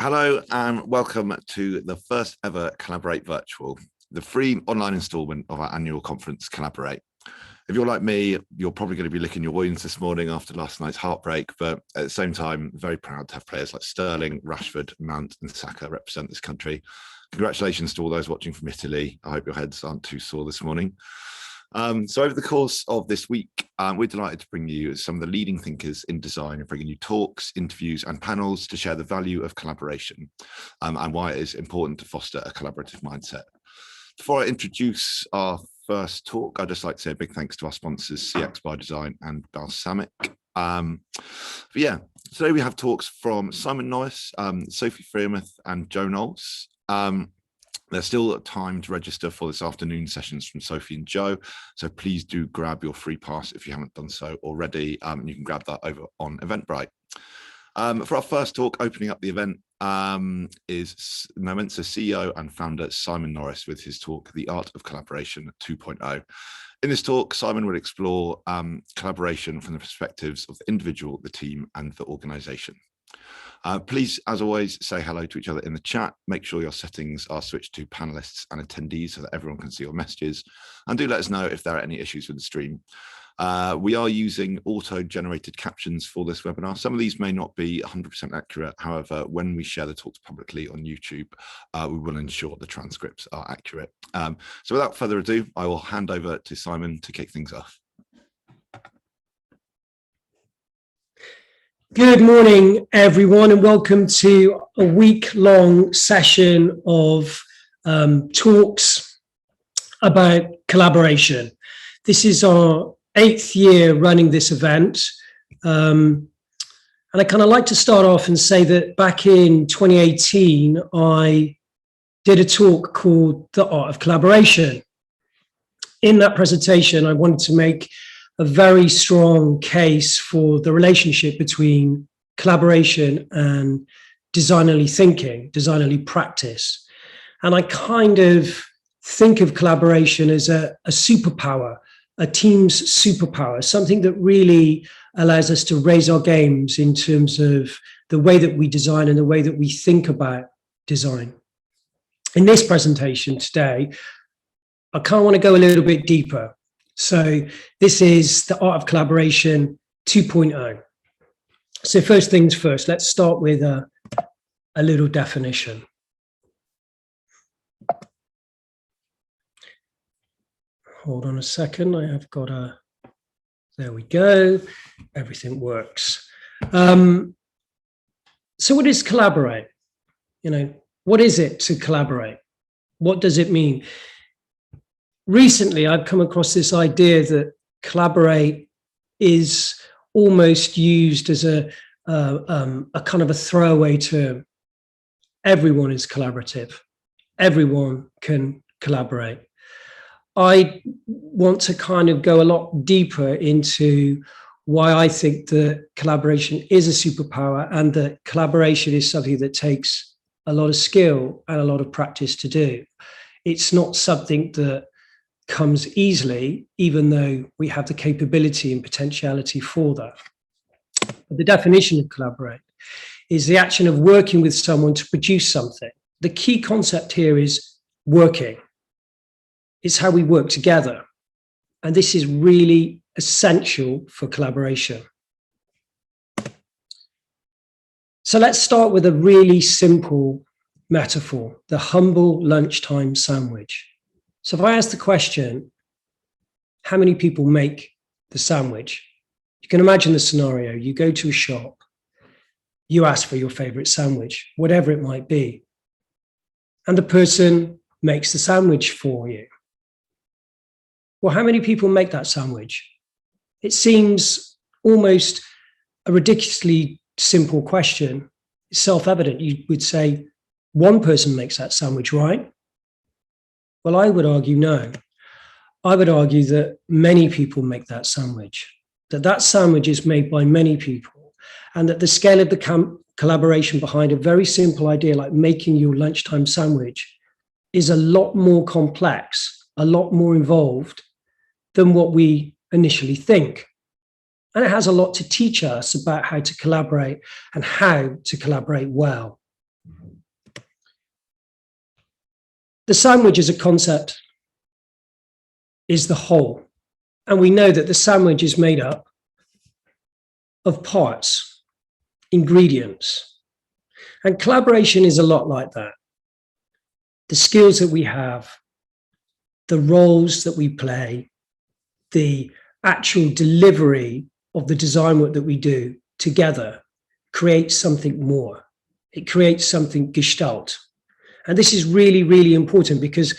Hello and welcome to the first ever Collaborate Virtual, the free online instalment of our annual conference Collaborate. If you're like me, you're probably going to be licking your wounds this morning after last night's heartbreak, but at the same time, very proud to have players like Sterling, Rashford, Mount and Saka represent this country. Congratulations to all those watching from Italy. I hope your heads aren't too sore this morning. So over the course of this week, we're delighted to bring you some of the leading thinkers in design and bringing you talks, interviews and panels to share the value of collaboration and why it is important to foster a collaborative mindset. Before I introduce our first talk, I'd just like to say a big thanks to our sponsors, CX by Design and Balsamic. Today we have talks from Simon Norris, Sophie Freermuth and Joe Knowles. There's still time to register for this afternoon sessions from Sophie and Joe, so please do grab your free pass if you haven't done so already. You can grab that over on Eventbrite. For our first talk, opening up the event is Nomensa CEO and founder Simon Norris with his talk, The Art of Collaboration 2.0. In this talk, Simon will explore collaboration from the perspectives of the individual, the team, and the organization. Please, as always, say hello to each other in the chat. Make sure your settings are switched to panelists and attendees so that everyone can see your messages. And do let us know if there are any issues with the stream. We are using auto-generated captions for this webinar. Some of these may not be 100% accurate. However, when we share the talks publicly on YouTube, we will ensure the transcripts are accurate. So without further ado, I will hand over to Simon to kick things off. Good morning, everyone, and welcome to a week-long session of talks about collaboration. This is our 8th year running this event. And I kind of like to start off and say that back in 2018, I did a talk called The Art of Collaboration. In that presentation, I wanted to make a very strong case for the relationship between collaboration and designerly thinking, designerly practice. And I kind of think of collaboration as a superpower, a team's superpower, something that really allows us to raise our games in terms of the way that we design and the way that we think about design. In this presentation today, I kind of want to go a little bit deeper. So this is the Art of Collaboration 2.0. So first things first, let's start with a little definition. Hold on a second, I have got there we go, everything works. So what is collaborate? What is it to collaborate? What does it mean? Recently, I've come across this idea that collaborate is almost used as a kind of a throwaway term. Everyone is collaborative. Everyone can collaborate. I want to kind of go a lot deeper into why I think that collaboration is a superpower and that collaboration is something that takes a lot of skill and a lot of practice to do. It's not something that comes easily, even though we have the capability and potentiality for that. But the definition of collaborate is the action of working with someone to produce something. The key concept here is working. It's how we work together. And this is really essential for collaboration. So let's start with a really simple metaphor, the humble lunchtime sandwich. So if I ask the question, how many people make the sandwich? You can imagine the scenario. You go to a shop, you ask for your favorite sandwich, whatever it might be, and the person makes the sandwich for you. Well, how many people make that sandwich? It seems almost a ridiculously simple question. It's self-evident. You would say one person makes that sandwich, right? Well, I would argue no. I would argue that many people make that sandwich, that sandwich is made by many people, and that the scale of the collaboration behind a very simple idea like making your lunchtime sandwich is a lot more complex, a lot more involved than what we initially think. And it has a lot to teach us about how to collaborate and how to collaborate well. the sandwich as a concept is the whole. And we know that the sandwich is made up of parts, ingredients. And collaboration is a lot like that. The skills that we have, the roles that we play, the actual delivery of the design work that we do together creates something more. It creates something gestalt. And this is really, really important because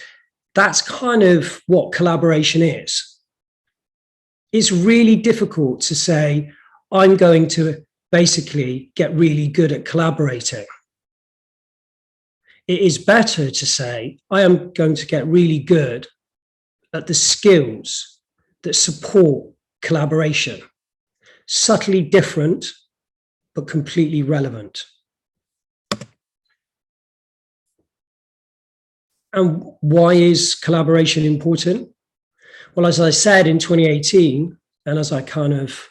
that's kind of what collaboration is. It's really difficult to say, I'm going to basically get really good at collaborating. It is better to say, I am going to get really good at the skills that support collaboration. Subtly different, but completely relevant. And why is collaboration important? Well, as I said in 2018, and as I kind of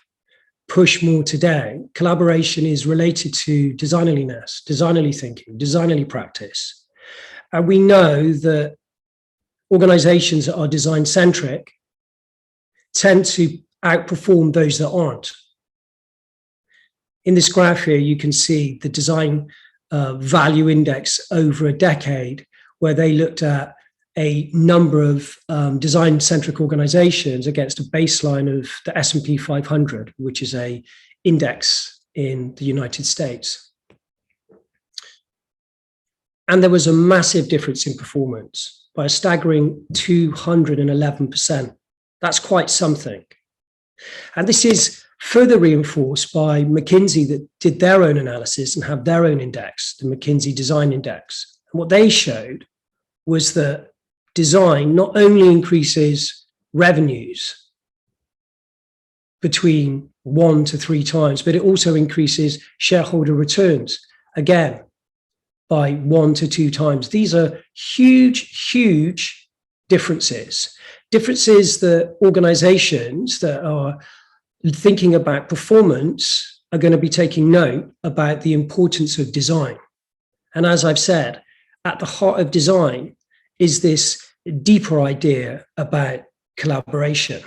push more today, collaboration is related to designerliness, designerly thinking, designerly practice. And we know that organizations that are design-centric tend to outperform those that aren't. In this graph here, you can see the design value index over a decade, where they looked at a number of design-centric organizations against a baseline of the S&P 500, which is an index in the United States. And there was a massive difference in performance by a staggering 211%. That's quite something. And this is further reinforced by McKinsey, that did their own analysis and have their own index, the McKinsey Design Index. And what they showed was that design not only increases revenues between 1 to 3 times, but it also increases shareholder returns, again, by 1 to 2 times. These are huge, huge differences. Differences that organizations that are thinking about performance are going to be taking note about the importance of design. And as I've said, at the heart of design is this deeper idea about collaboration.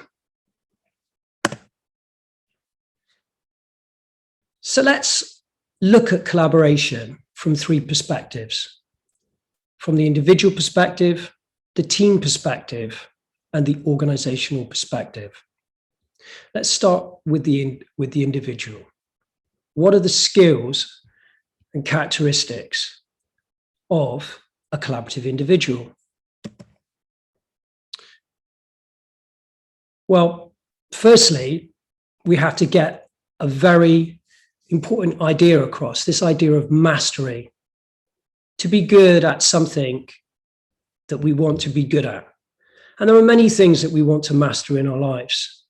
So let's look at collaboration from 3 perspectives: from the individual perspective, the team perspective, and the organizational perspective. Let's start with the individual. What are the skills and characteristics of a collaborative individual? Well, firstly, we have to get a very important idea across, this idea of mastery. To be good at something that we want to be good at. And there are many things that we want to master in our lives,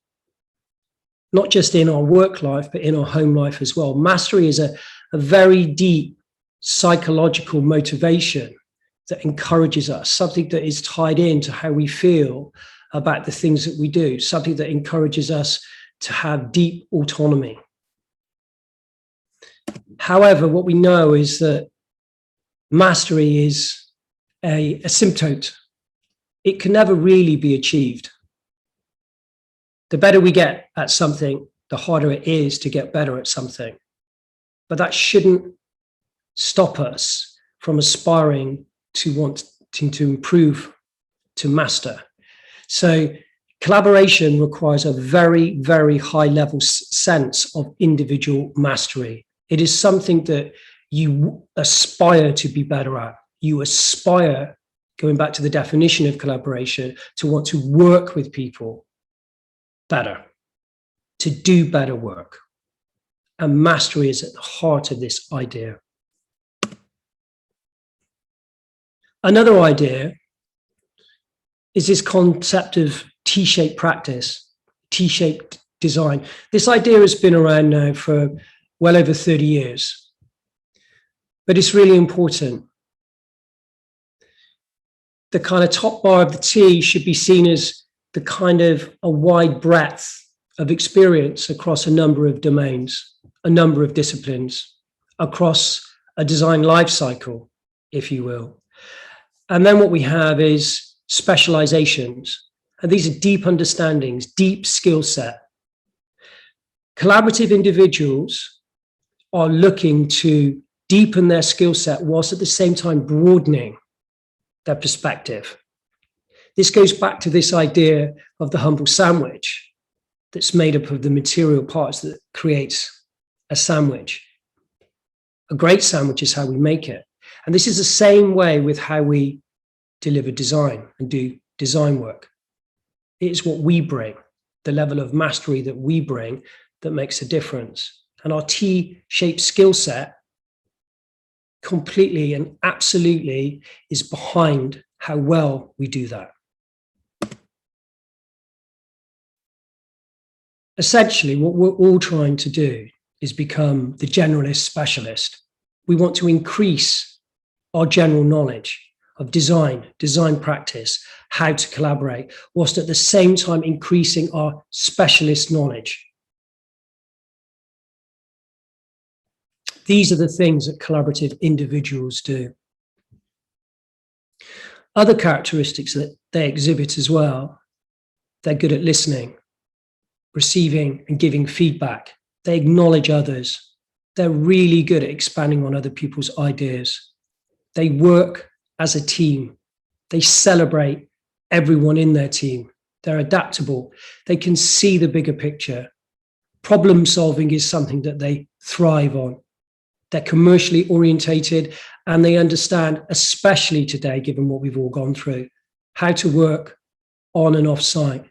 not just in our work life, but in our home life as well. Mastery is a very deep psychological motivation that encourages us, something that is tied into how we feel about the things that we do, something that encourages us to have deep autonomy. However, what we know is that mastery is a asymptote. It can never really be achieved. The better we get at something, the harder it is to get better at something. But that shouldn't stop us from aspiring to wanting to improve, to master. So collaboration requires a very, very high level sense of individual mastery. It is something that you aspire to be better at. You aspire, going back to the definition of collaboration, to want to work with people better, to do better work. And mastery is at the heart of this idea. Another idea is this concept of T-shaped practice, T-shaped design. This idea has been around now for well over 30 years, but it's really important. The kind of top bar of the T should be seen as the kind of a wide breadth of experience across a number of domains, a number of disciplines, across a design life cycle, if you will. And then what we have is specializations. And these are deep understandings, deep skill set. Collaborative individuals are looking to deepen their skill set whilst at the same time broadening their perspective. This goes back to this idea of the humble sandwich that's made up of the material parts that creates a sandwich. A great sandwich is how we make it. And this is the same way with how we deliver design and do design work. It is what we bring, the level of mastery that we bring that makes a difference. And our T-shaped skill set completely and absolutely is behind how well we do that. Essentially, what we're all trying to do is become the generalist specialist. We want to increase our general knowledge of design practice, how to collaborate, whilst at the same time increasing our specialist knowledge. These are the things that collaborative individuals do. Other characteristics that they exhibit as well, they're good at listening, receiving and giving feedback. They acknowledge others. They're really good at expanding on other people's ideas. They work as a team. They celebrate everyone in their team. They're adaptable. They can see the bigger picture. Problem solving is something that they thrive on. They're commercially orientated and they understand, especially today, given what we've all gone through, how to work on and off site,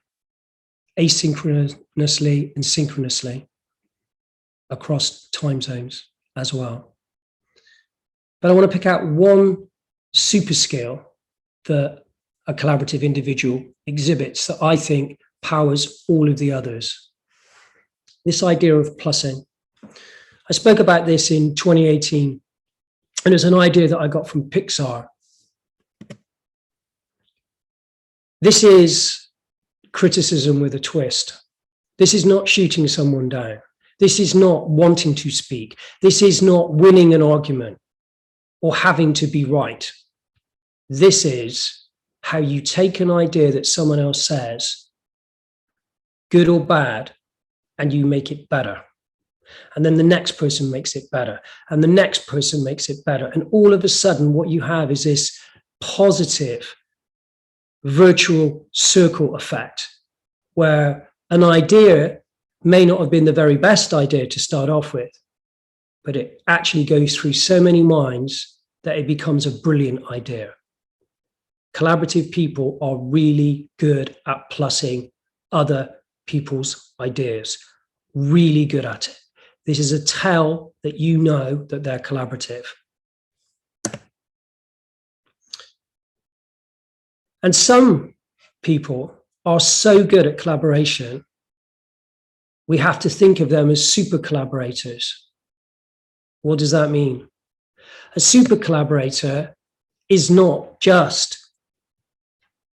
asynchronously and synchronously across time zones as well. But I want to pick out one super skill that a collaborative individual exhibits that I think powers all of the others. This idea of plussing. I spoke about this in 2018, and it's an idea that I got from Pixar. This is criticism with a twist. This is not shooting someone down. This is not wanting to speak. This is not winning an argument or having to be right. This is how you take an idea that someone else says, good or bad, and you make it better. And then the next person makes it better, and the next person makes it better. And all of a sudden, what you have is this positive virtual circle effect, where an idea may not have been the very best idea to start off with, but it actually goes through so many minds that it becomes a brilliant idea. Collaborative people are really good at plussing other people's ideas, really good at it. This is a tell that you know that they're collaborative. And some people are so good at collaboration, we have to think of them as super collaborators. What does that mean? A super collaborator is not just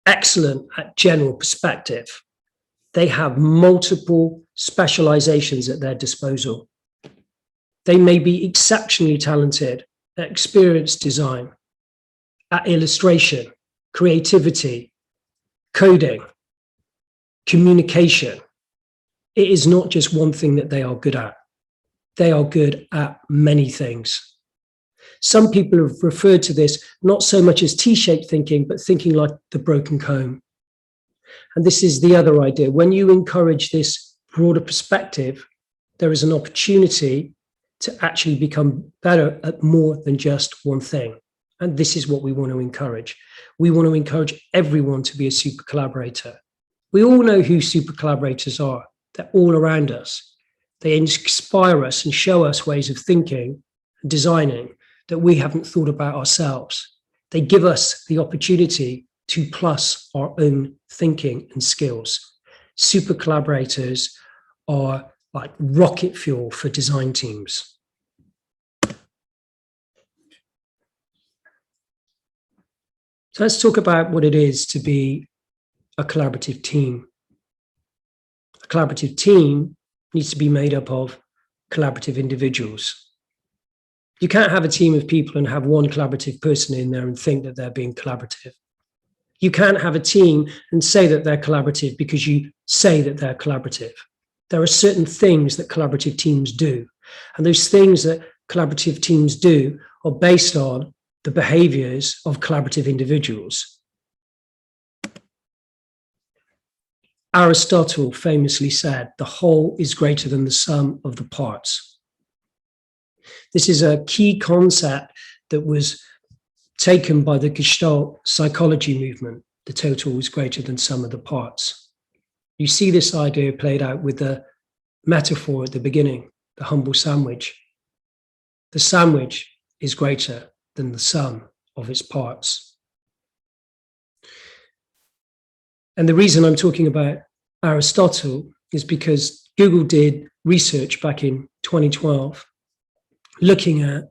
excellent at general perspective. They have multiple specializations at their disposal. They may be exceptionally talented at experience design, at illustration, creativity, coding, communication. It is not just one thing that they are good at. They are good at many things. Some people have referred to this not so much as T-shaped thinking, but thinking like the broken comb. And this is the other idea. When you encourage this broader perspective, there is an opportunity to actually become better at more than just one thing. And this is what we want to encourage. We want to encourage everyone to be a super collaborator. We all know who super collaborators are. They're all around us. They inspire us and show us ways of thinking and designing that we haven't thought about ourselves. They give us the opportunity to plus our own thinking and skills. Super collaborators are like rocket fuel for design teams. So let's talk about what it is to be a collaborative team. A collaborative team needs to be made up of collaborative individuals. You can't have a team of people and have one collaborative person in there and think that they're being collaborative. You can't have a team and say that they're collaborative because you say that they're collaborative. There are certain things that collaborative teams do. And those things that collaborative teams do are based on the behaviors of collaborative individuals. Aristotle famously said, the whole is greater than the sum of the parts. This is a key concept that was taken by the Gestalt psychology movement. The total is greater than sum of the parts. You see this idea played out with the metaphor at the beginning, the humble sandwich. The sandwich is greater than the sum of its parts. And the reason I'm talking about Aristotle is because Google did research back in 2012, looking at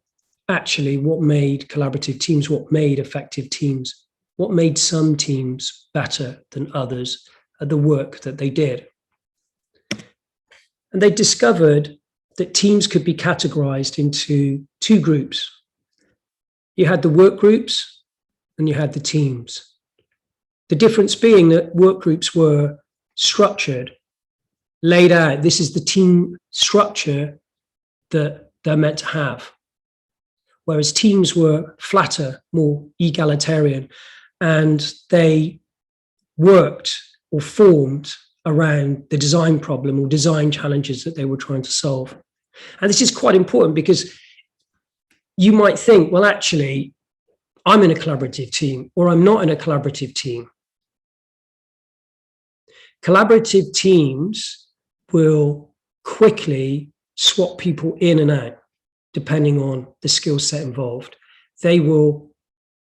actually what made collaborative teams, what made effective teams, what made some teams better than others at the work that they did. And they discovered that teams could be categorized into two groups. You had the work groups and you had the teams. The difference being that work groups were structured, laid out. This is the team structure that they're meant to have. Whereas teams were flatter, more egalitarian, and they worked or formed around the design problem or design challenges that they were trying to solve. And this is quite important because you might think, well, actually, I'm in a collaborative team or I'm not in a collaborative team. Collaborative teams will quickly swap people in and out, depending on the skill set involved. They will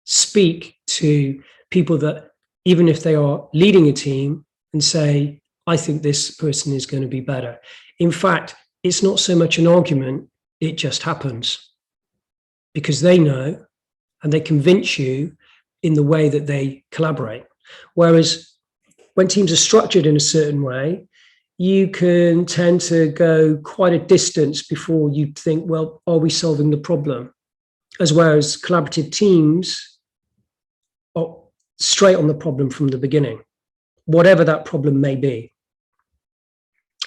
speak to people that, even if they are leading a team, and say, I think this person is going to be better. In fact, it's not so much an argument, it just happens. Because they know and they convince you in the way that they collaborate. Whereas when teams are structured in a certain way, you can tend to go quite a distance before you think, well, are we solving the problem? As whereas collaborative teams are straight on the problem from the beginning, whatever that problem may be.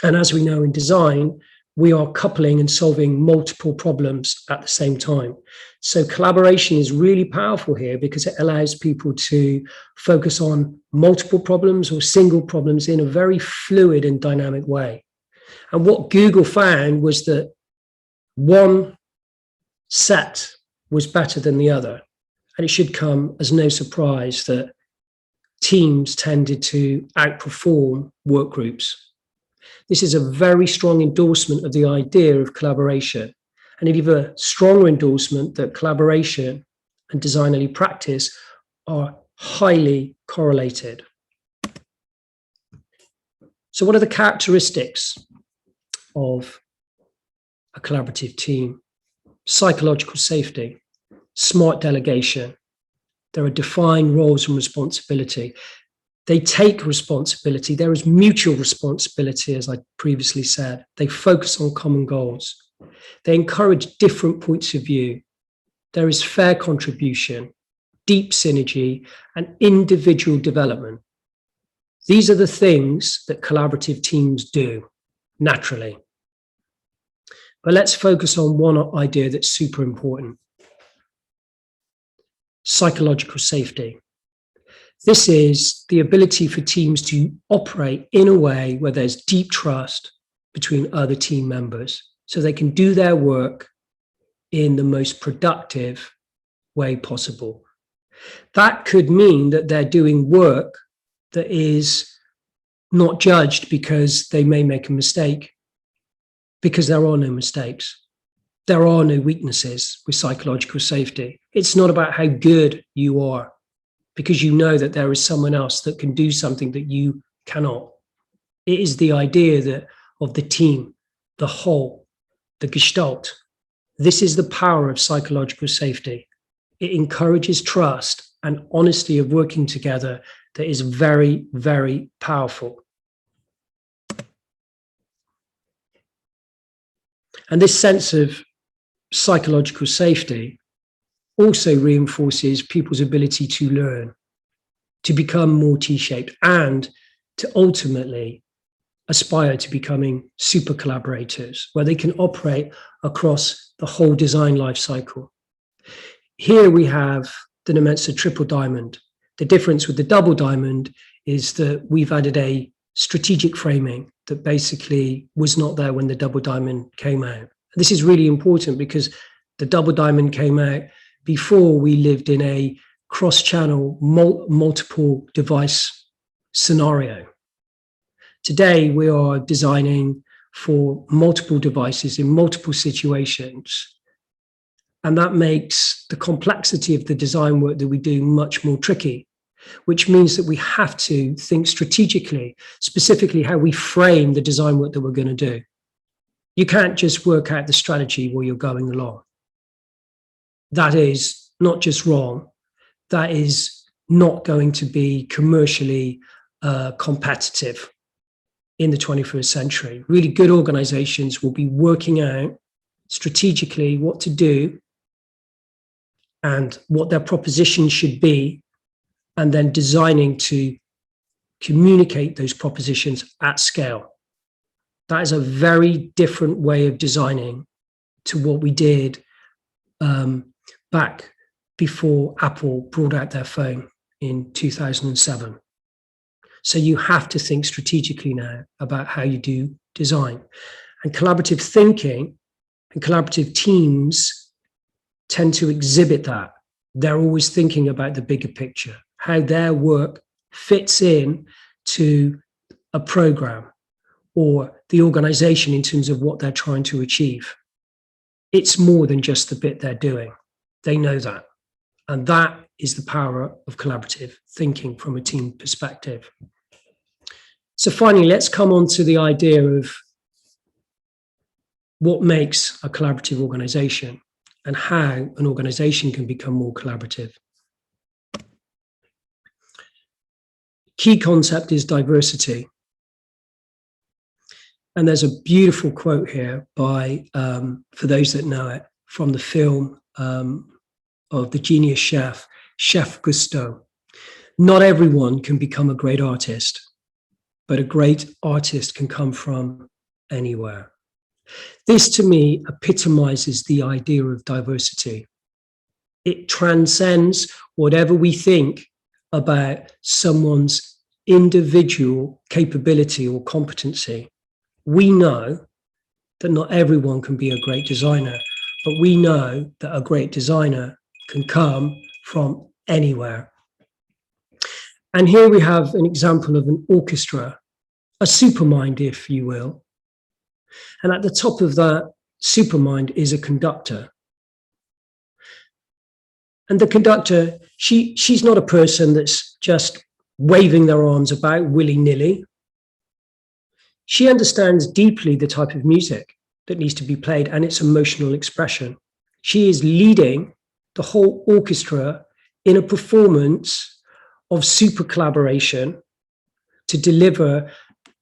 And as we know in design, we are coupling and solving multiple problems at the same time. So collaboration is really powerful here because it allows people to focus on multiple problems or single problems in a very fluid and dynamic way. And what Google found was that one set was better than the other. And it should come as no surprise that teams tended to outperform work groups. This is a very strong endorsement of the idea of collaboration, and an even stronger endorsement that collaboration and designerly practice are highly correlated. So what are the characteristics of a collaborative team? Psychological safety, smart delegation. There are defined roles and responsibility. They take responsibility. There is mutual responsibility, as I previously said. They focus on common goals. They encourage different points of view. There is fair contribution, deep synergy, and individual development. These are the things that collaborative teams do naturally. But let's focus on one idea that's super important. Psychological safety. This is the ability for teams to operate in a way where there's deep trust between other team members so they can do their work in the most productive way possible. That could mean that they're doing work that is not judged because they may make a mistake, because there are no mistakes. There are no weaknesses with psychological safety. It's not about how good you are, because you know that there is someone else that can do something that you cannot. It is the idea that of the team, the whole, the Gestalt. This is the power of psychological safety. It encourages trust and honesty of working together that is very, very powerful. And this sense of psychological safety also reinforces people's ability to learn, to become more T-shaped, and to ultimately aspire to becoming super collaborators, where they can operate across the whole design life cycle. Here we have the Nomensa triple diamond. The difference with the double diamond is that we've added a strategic framing that basically was not there when the double diamond came out. This is really important because the double diamond came out before we lived in a cross-channel, multiple device scenario. Today, we are designing for multiple devices in multiple situations. And that makes the complexity of the design work that we do much more tricky, which means that we have to think strategically, specifically how we frame the design work that we're going to do. You can't just work out the strategy while you're going along. That is not just wrong, that is not going to be commercially competitive in the 21st century. Really good organizations will be working out strategically what to do and what their proposition should be, and then designing to communicate those propositions at scale. That is a very different way of designing to what we did back before Apple brought out their phone in 2007. So you have to think strategically now about how you do design. And collaborative thinking and collaborative teams tend to exhibit that. They're always thinking about the bigger picture, how their work fits in to a program or the organization in terms of what they're trying to achieve. It's more than just the bit they're doing. They know that. And that is the power of collaborative thinking from a team perspective. So finally, let's come on to the idea of what makes a collaborative organization and how an organization can become more collaborative. Key concept is diversity. And there's a beautiful quote here by, for those that know it, from the film of the genius chef, Chef Gusteau. Not everyone can become a great artist, but a great artist can come from anywhere. This, to me, epitomizes the idea of diversity. It transcends whatever we think about someone's individual capability or competency. We know that not everyone can be a great designer, but we know that a great designer can come from anywhere. And here we have an example of an orchestra, a supermind, if you will. And at the top of that supermind is a conductor. And the conductor, she's not a person that's just waving their arms about willy-nilly. She understands deeply the type of music that needs to be played and its emotional expression. She is leading the whole orchestra in a performance of super collaboration to deliver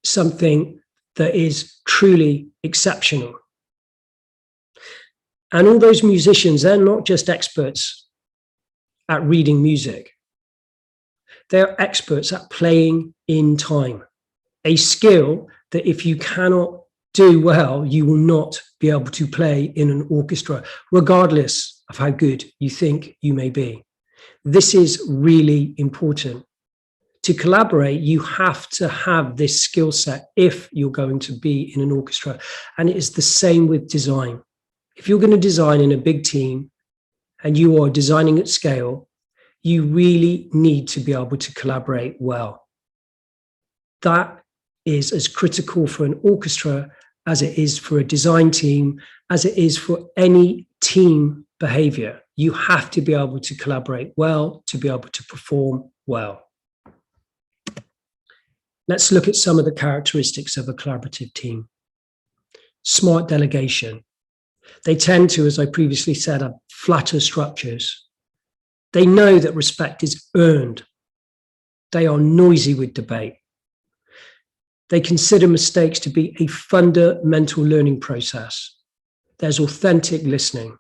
something that is truly exceptional. And all those musicians, they're not just experts at reading music. They're experts at playing in time, a skill that if you cannot do well, you will not be able to play in an orchestra, regardless of how good you think you may be. This is really important. To collaborate, you have to have this skill set if you're going to be in an orchestra. And it is the same with design. If you're going to design in a big team and you are designing at scale, you really need to be able to collaborate well. That is as critical for an orchestra as it is for a design team, as it is for any team behavior. You have to be able to collaborate well to be able to perform well. Let's look at some of the characteristics of a collaborative team. Smart delegation. They tend to, as I previously said, have flatter structures. They know that respect is earned. They are noisy with debate. They consider mistakes to be a fundamental learning process. There's authentic listening.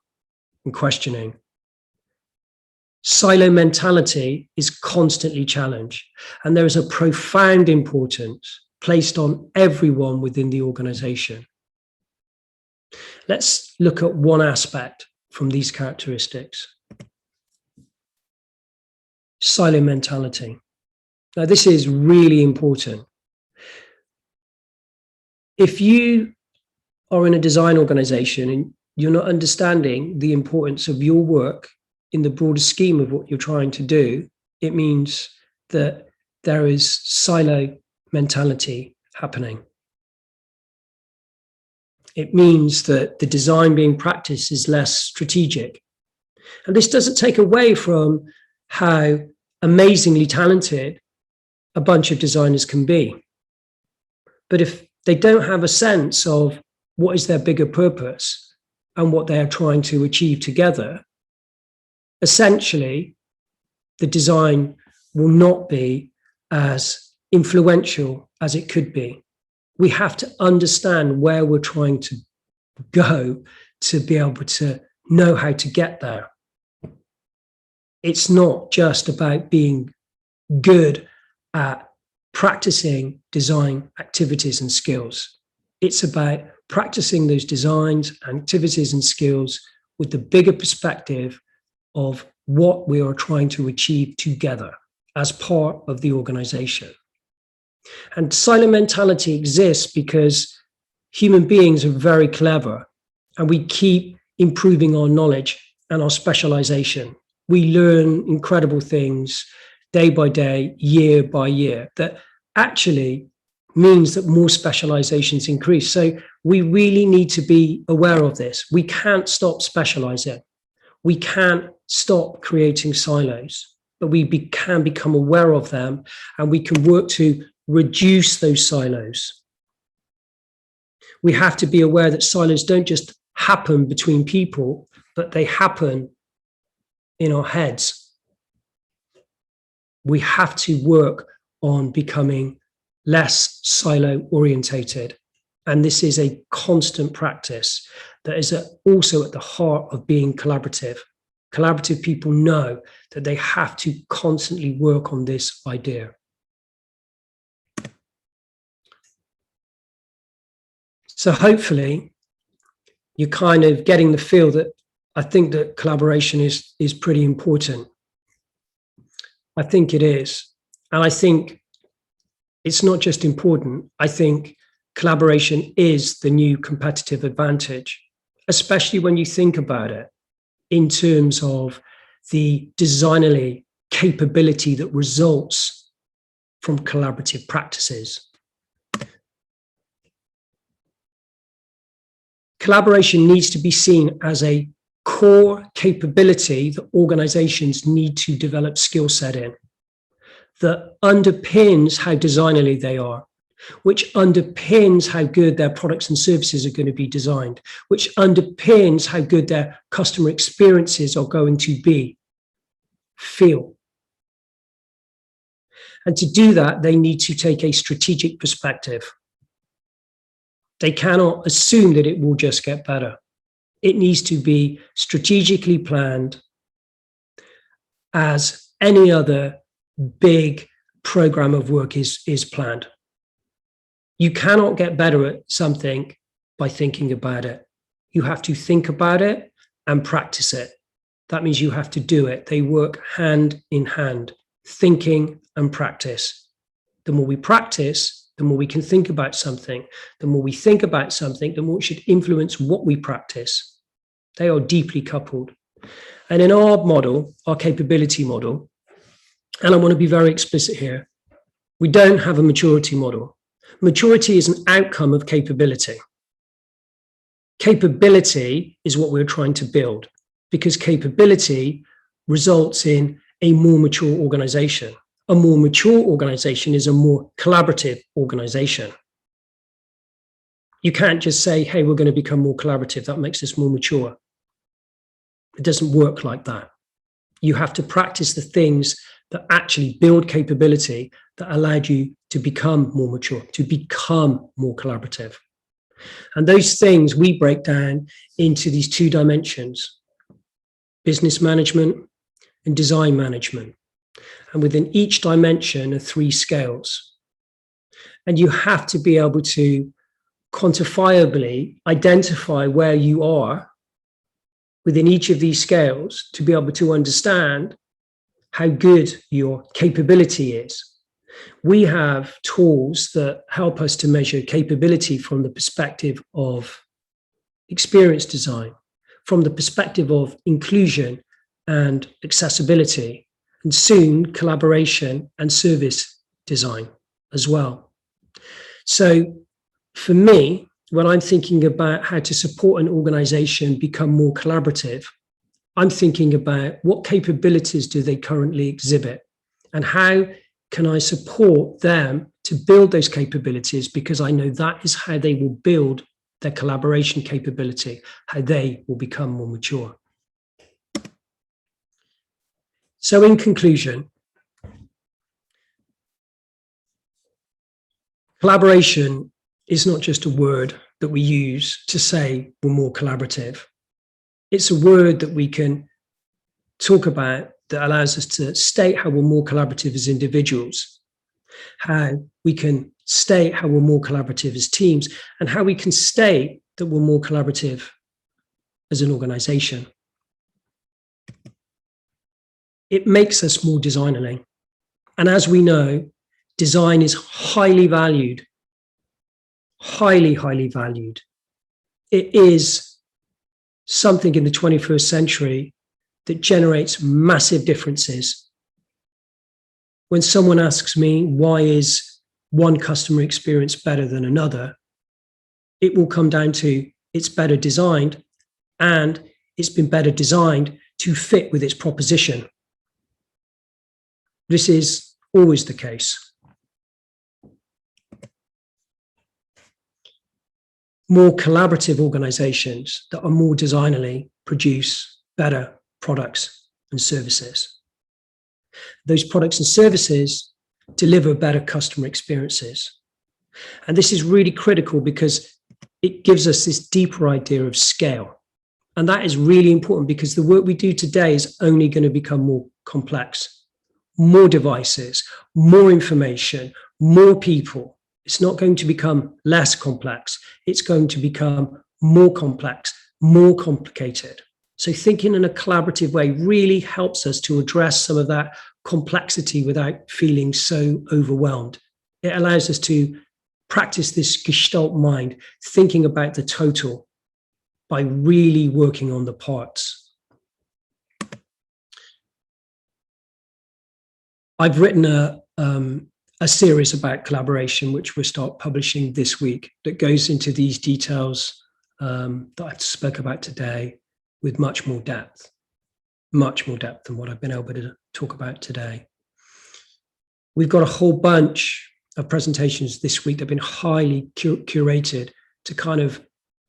and questioning. Silo mentality is constantly challenged, and there is a profound importance placed on everyone within the organization. Let's look at one aspect from these characteristics. Silo mentality. Now, this is really important. If you are in a design organization and you're not understanding the importance of your work in the broader scheme of what you're trying to do, it means that there is silo mentality happening. It means that the design being practiced is less strategic. And this doesn't take away from how amazingly talented a bunch of designers can be. But if they don't have a sense of what is their bigger purpose and what they are trying to achieve together, essentially, the design will not be as influential as it could be. We have to understand where we're trying to go to be able to know how to get there. It's not just about being good at practicing design activities and skills. It's about practicing those designs, activities, and skills with the bigger perspective of what we are trying to achieve together as part of the organization. And silo mentality exists because human beings are very clever and we keep improving our knowledge and our specialization. We learn incredible things day by day, year by year, that actually means that more specializations increase. So we really need to be aware of this. We can't stop specializing. We can't stop creating silos, but we can become aware of them and we can work to reduce those silos. We have to be aware that silos don't just happen between people, but they happen in our heads. We have to work on becoming less silo orientated. And this is a constant practice that is also at the heart of being collaborative. Collaborative people know that they have to constantly work on this idea. So hopefully you're kind of getting the feel that I think that collaboration is pretty important. I think it is. And I think it's not just important. I think collaboration is the new competitive advantage, especially when you think about it in terms of the designerly capability that results from collaborative practices. Collaboration needs to be seen as a core capability that organizations need to develop skill set in, that underpins how designerly they are, which underpins how good their products and services are going to be designed, which underpins how good their customer experiences are going to feel. And to do that, they need to take a strategic perspective. They cannot assume that it will just get better. It needs to be strategically planned as any other big program of work is planned. You cannot get better at something by thinking about it. You have to think about it and practice it. That means you have to do it. They work hand in hand, thinking and practice. The more we practice, the more we can think about something. The more we think about something, the more it should influence what we practice. They are deeply coupled. And in our model, our capability model, and I want to be very explicit here, we don't have a maturity model. Maturity is an outcome of capability. Capability is what we're trying to build, because capability results in a more mature organization. A more mature organization is a more collaborative organization. You can't just say, hey, we're going to become more collaborative. That makes us more mature. It doesn't work like that. You have to practice the things that actually build capability that allowed you to become more mature, to become more collaborative. And those things we break down into these two dimensions. business management, and design management. And within each dimension are 3 scales. And you have to be able to quantifiably identify where you are within each of these scales to be able to understand how good your capability is. We have tools that help us to measure capability from the perspective of experience design, from the perspective of inclusion and accessibility, and soon collaboration and service design as well. So for me, when I'm thinking about how to support an organization become more collaborative, I'm thinking about what capabilities do they currently exhibit and how can I support them to build those capabilities, because I know that is how they will build their collaboration capability, how they will become more mature. So in conclusion, collaboration is not just a word that we use to say we're more collaborative. It's a word that we can talk about that allows us to state how we're more collaborative as individuals, how we can state how we're more collaborative as teams, and how we can state that we're more collaborative as an organization. It makes us more designerly. And as we know, design is highly valued, highly, highly valued. It is something in the 21st century that generates massive differences. When someone asks me, why is one customer experience better than another? It will come down to it's better designed, and it's been better designed to fit with its proposition. This is always the case. More collaborative organizations that are more designerly produce better products and services. Those products and services deliver better customer experiences. And this is really critical because it gives us this deeper idea of scale. And that is really important because the work we do today is only going to become more complex. More devices, more information, more people. It's not going to become less complex. It's going to become more complex, more complicated. So thinking in a collaborative way really helps us to address some of that complexity without feeling so overwhelmed. It allows us to practice this Gestalt mind, thinking about the total by really working on the parts. I've written a series about collaboration, which we'll start publishing this week, that goes into these details that I spoke about today with much more depth than what I've been able to talk about today. We've got a whole bunch of presentations this week that have been highly curated to kind of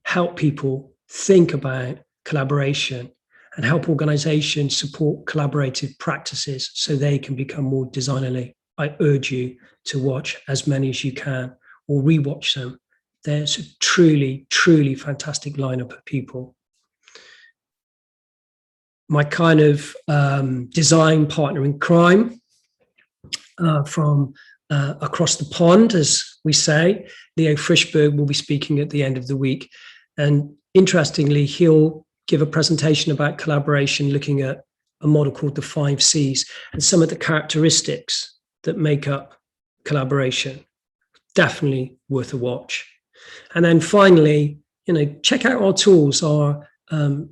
help people think about collaboration and help organizations support collaborative practices so they can become more designerly. I urge you to watch as many as you can or rewatch them. There's a truly, truly fantastic lineup of people. My kind of design partner in crime from across the pond, as we say, Leo Frischberg, will be speaking at the end of the week. And interestingly, he'll give a presentation about collaboration, looking at a model called the 5 Cs and some of the characteristics that make up collaboration. Definitely worth a watch. And then finally, check out our tools, our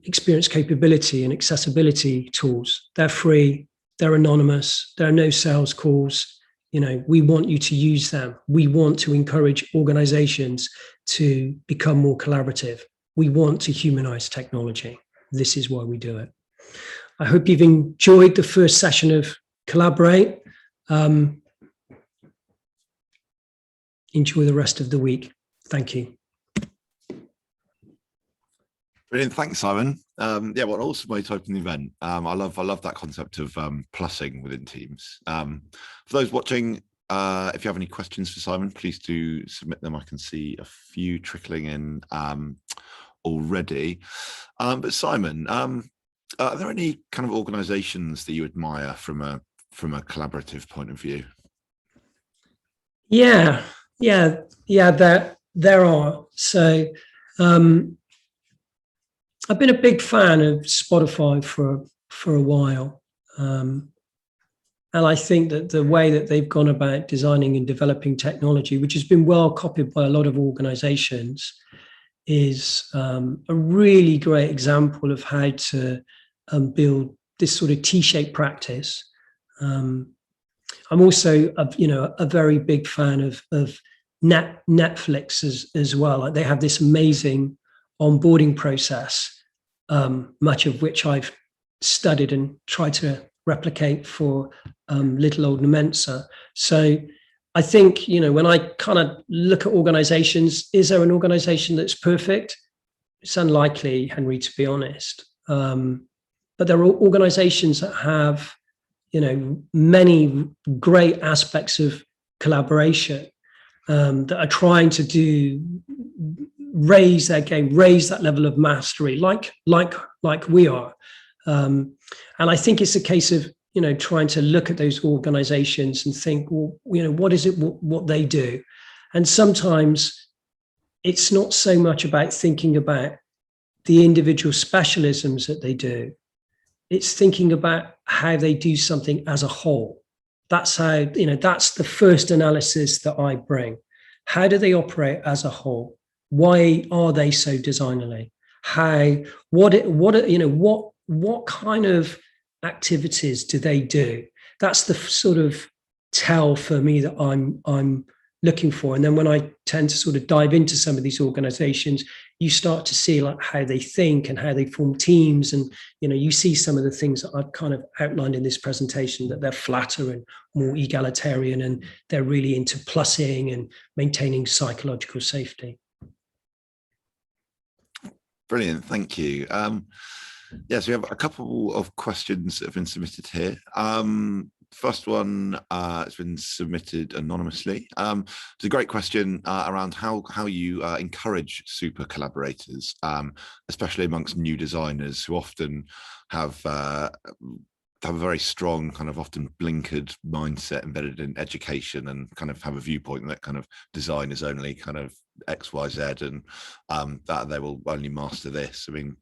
experience capability and accessibility tools. They're free, they're anonymous, there are no sales calls. We want you to use them. We want to encourage organizations to become more collaborative. We want to humanize technology. This is why we do it. I hope you've enjoyed the first session of Collaborate. Enjoy the rest of the week. Thank you. Brilliant, thanks, Simon. What an awesome way to open the event. I love that concept of plussing within teams. For those watching, if you have any questions for Simon, please do submit them. I can see a few trickling in already. But Simon, Are there any kind of organizations that you admire from a collaborative point of view? Yeah, yeah. There are. So I've been a big fan of Spotify for a while, and I think that the way that they've gone about designing and developing technology, which has been well copied by a lot of organizations, is a really great example of how to build this sort of T-shaped practice. I'm also, a very big fan of Netflix as well. Like, they have this amazing onboarding process, much of which I've studied and tried to replicate for little old Nomensa. So I think, when I kind of look at organizations, is there an organization that's perfect? It's unlikely, Henry, to be honest. But there are organizations that have, many great aspects of collaboration, that are trying to raise their game, raise that level of mastery, like we are. And I think it's a case of, trying to look at those organizations and think, well, what is it, what they do? And sometimes it's not so much about thinking about the individual specialisms that they do. It's thinking about how they do something as a whole. That's how, that's the first analysis that I bring. How do they operate as a whole? Why are they so designerly? What kind of activities do they do? That's the sort of tell for me that I'm looking for. And then when I tend to sort of dive into some of these organizations, you start to see like how they think and how they form teams. And, you see some of the things that I've kind of outlined in this presentation, that they're flatter and more egalitarian, and they're really into plussing and maintaining psychological safety. Brilliant, thank you. Yes, we have a couple of questions that have been submitted here. First one has been submitted anonymously. It's a great question around how you encourage super collaborators, especially amongst new designers who often have a very strong kind of often blinkered mindset embedded in education, and kind of have a viewpoint that kind of design is only kind of X, Y, Z, and that they will only master this. I mean,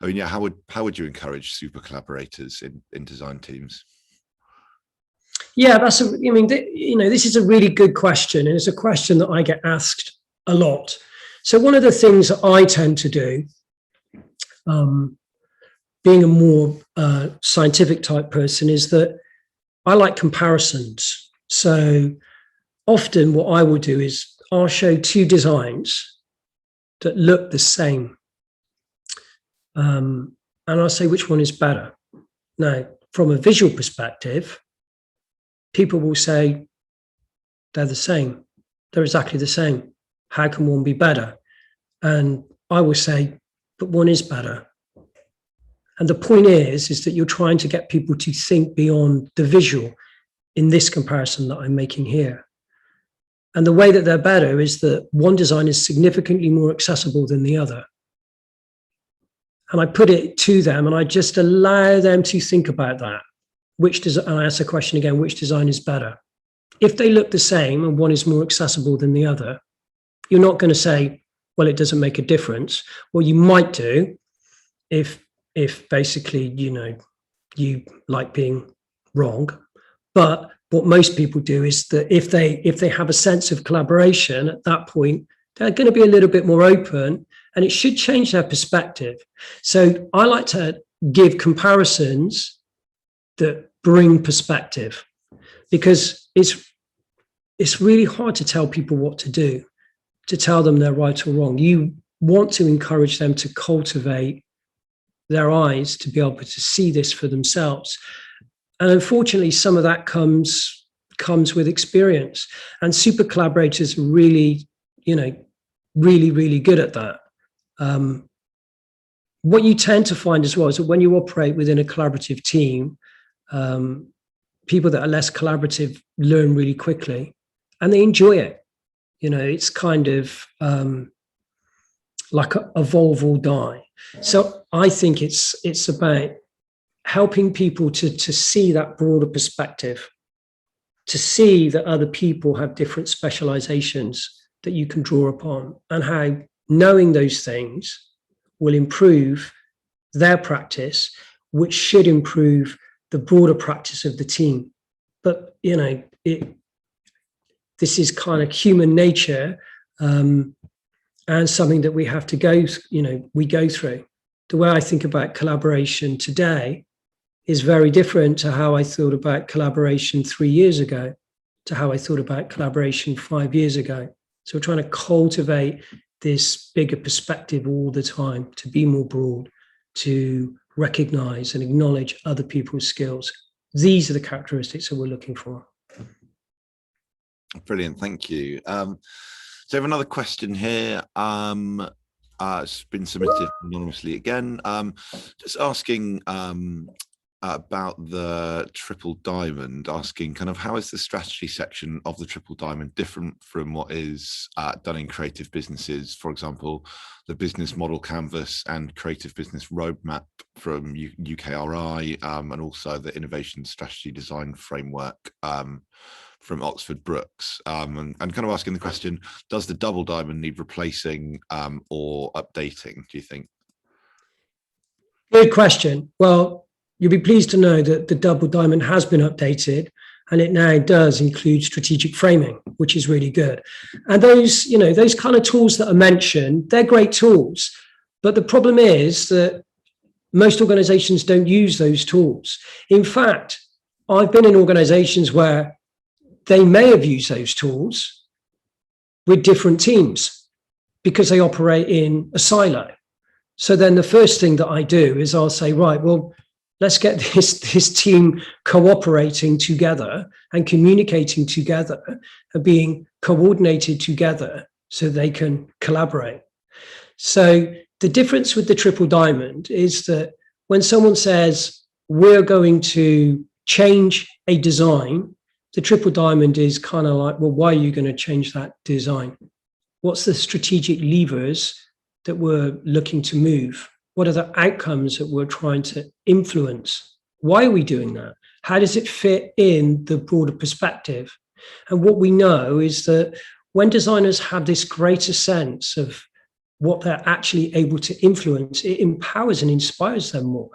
yeah. How would you encourage super collaborators in design teams? Yeah, this is a really good question, and it's a question that I get asked a lot. So one of the things that I tend to do, being a more scientific type person, is that I like comparisons. So often what I will do is I'll show two designs that look the same, and I'll say which one is better. Now, from a visual perspective, people will say they're the same. They're exactly the same. How can one be better? And I will say, but one is better. And the point is that you're trying to get people to think beyond the visual in this comparison that I'm making here. And the way that they're better is that one design is significantly more accessible than the other. And I put it to them, and I just allow them to think about that. And I ask the question again, which design is better? If they look the same and one is more accessible than the other, you're not going to say, well, it doesn't make a difference. Well, you might do if basically, you like being wrong. But what most people do is that if they have a sense of collaboration at that point, they're going to be a little bit more open, and it should change their perspective. So I like to give comparisons that bring perspective, because it's really hard to tell people what to do, to tell them they're right or wrong. You want to encourage them to cultivate their eyes to be able to see this for themselves. And unfortunately, some of that comes with experience. And super collaborators are really, really, really good at that. What you tend to find as well is that when you operate within a collaborative team, people that are less collaborative learn really quickly, and they enjoy it. It's kind of like a evolve or die. So I think it's about helping people to see that broader perspective, to see that other people have different specializations that you can draw upon, and how knowing those things will improve their practice, which should improve the broader practice of the team. But, you know, this is kind of human nature, and something that we have to go through. The way I think about collaboration today is very different to how I thought about collaboration 3 years ago, to how I thought about collaboration 5 years ago. So we're trying to cultivate this bigger perspective all the time, to be more broad, to recognize and acknowledge other people's skills. These are the characteristics that we're looking for. Brilliant, thank you. So I have another question here. It's been submitted anonymously again. Just asking about the triple diamond, asking kind of how is the strategy section of the triple diamond different from what is done in creative businesses? For example, the business model canvas and creative business roadmap from UKRI, and also the innovation strategy design framework from Oxford Brookes, and kind of asking the question, does the double diamond need replacing or updating, do you think? Good question. Well, you'll be pleased to know that the double diamond has been updated, and it now does include strategic framing, which is really good. And those, you know, those kind of tools that are mentioned, they're great tools. But the problem is that most organizations don't use those tools. In fact, I've been in organizations where they may have used those tools with different teams because they operate in a silo. So then the first thing that I do is I'll say, right, well, let's get this team cooperating together and communicating together and being coordinated together so they can collaborate. So the difference with the triple diamond is that when someone says, we're going to change a design, the triple diamond is kind of like, well, why are you going to change that design? What's the strategic levers that we're looking to move? What are the outcomes that we're trying to influence? Why are we doing that? How does it fit in the broader perspective? And what we know is that when designers have this greater sense of what they're actually able to influence, it empowers and inspires them more.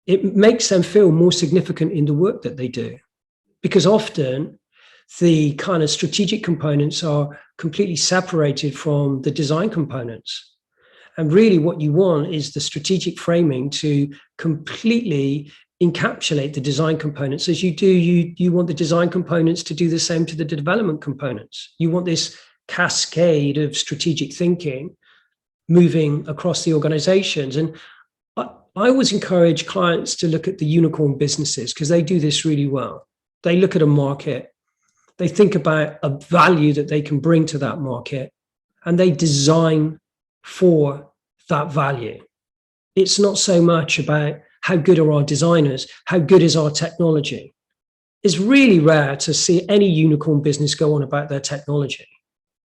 It makes them feel more significant in the work that they do. Because often the kind of strategic components are completely separated from the design components. And really what you want is the strategic framing to completely encapsulate the design components. As you do, you want the design components to do the same to the development components. You want this cascade of strategic thinking moving across the organizations. And I always encourage clients to look at the unicorn businesses because they do this really well. They look at a market, they think about a value that they can bring to that market, and they design for that value. It's not so much about how good are our designers, how good is our technology. It's really rare to see any unicorn business go on about their technology.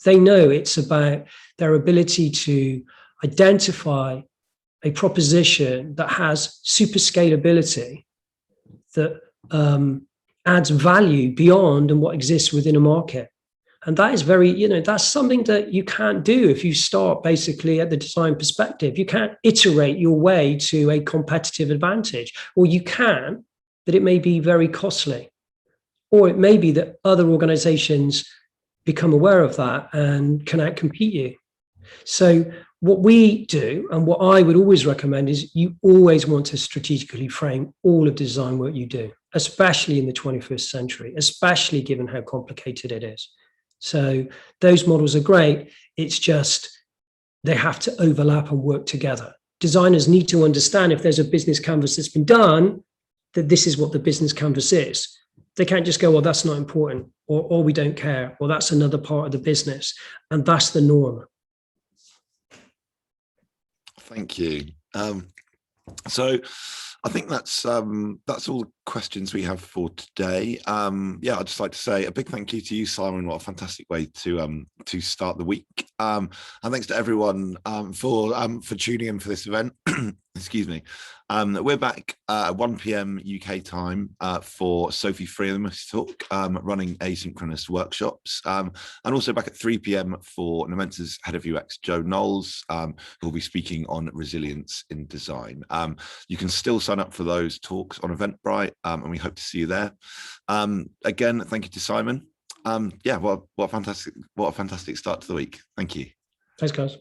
They know it's about their ability to identify a proposition that has super scalability, that adds value beyond and what exists within a market. And that is very, that's something that you can't do if you start basically at the design perspective. You can't iterate your way to a competitive advantage, or you can, but it may be very costly. Or it may be that other organizations become aware of that and can outcompete you. So what we do, and what I would always recommend, is you always want to strategically frame all of the design work you do, especially in the 21st century, especially given how complicated it is. So those models are great. It's just they have to overlap and work together. Designers need to understand, if there's a business canvas that's been done, that this is what the business canvas is. They can't just go, well, that's not important, or we don't care, or that's another part of the business. And that's the norm. Thank you. So I think that's all the questions we have for today. Yeah, I'd just like to say a big thank you to you, Simon. What a fantastic way to start the week. And thanks to everyone for tuning in for this event. Excuse me. We're back at 1 p.m. UK time for Sophie Freeman's talk, running asynchronous workshops, and also back at 3 p.m. for Nomensa's head of UX, Joe Knowles, who will be speaking on resilience in design. You can still sign up for those talks on Eventbrite, and we hope to see you there. Again, thank you to Simon. Yeah, what a fantastic start to the week. Thank you. Thanks, guys.